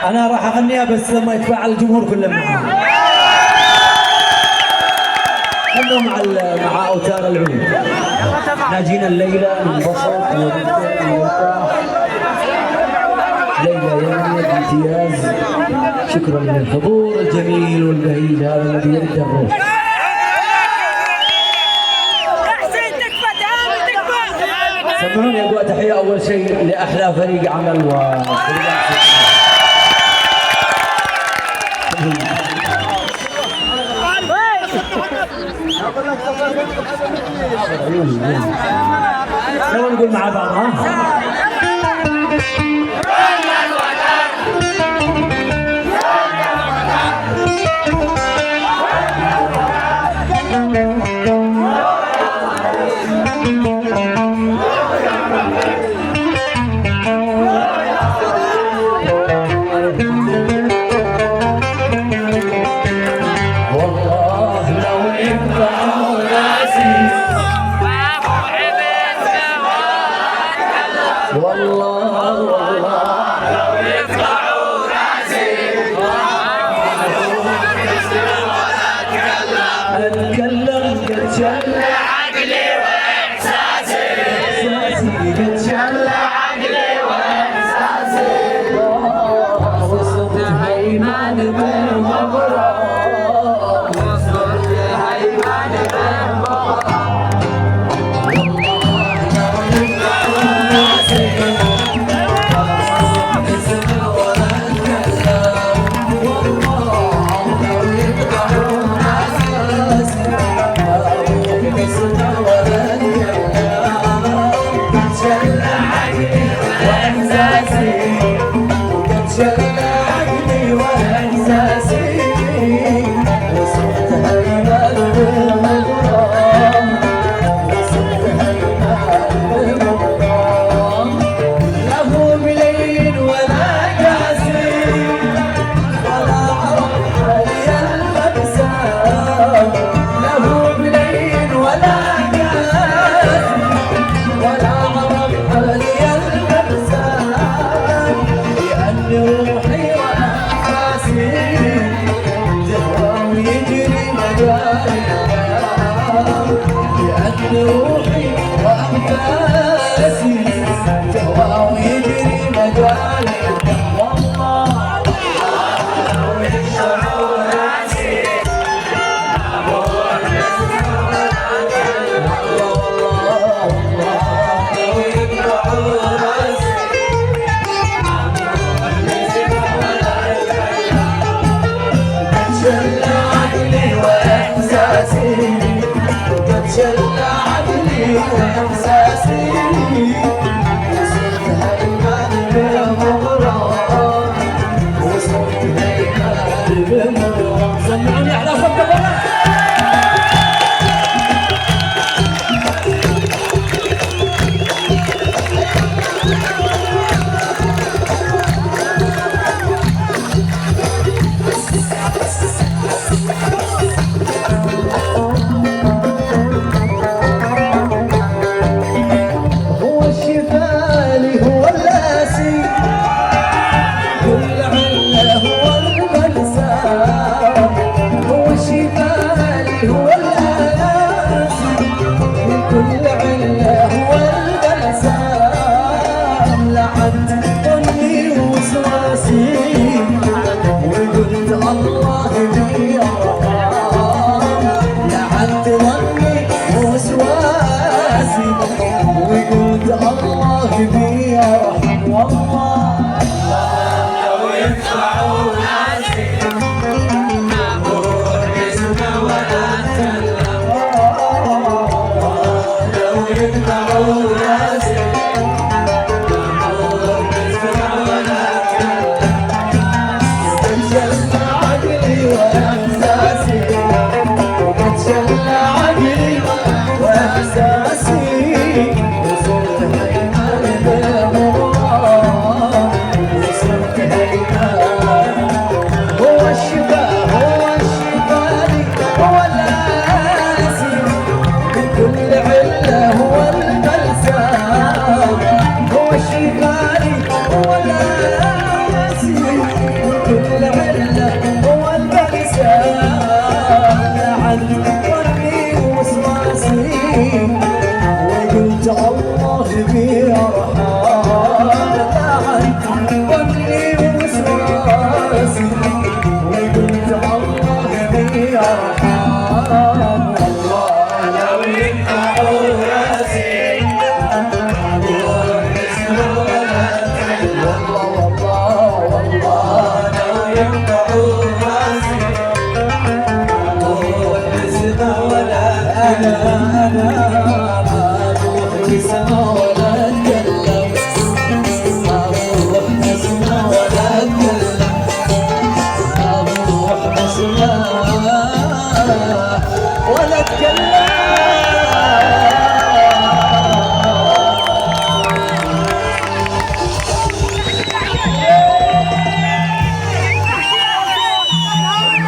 انا راح اغنيها بس لما يتفاعل الجمهور كله معها. خلوا مع اوتار العود. احنا جينا الليله ننبسط ونرتاح. ليله يوميه بامتياز. شكرا للحضور الجميل والبهيج هذا الذي يرد الروح. سمعوني يا اخوة تحيه اول شيء لاحلى فريق عمل يلا نقول مع بعض ها. روحي وأنفاسي تهوى ويجري مجالي والله لو يشعر راسي أقول والله لو يشعر راسي تشل عقلي وإحساسي تشل عقلي وإحساسي صرت هيمن بالمغرب والله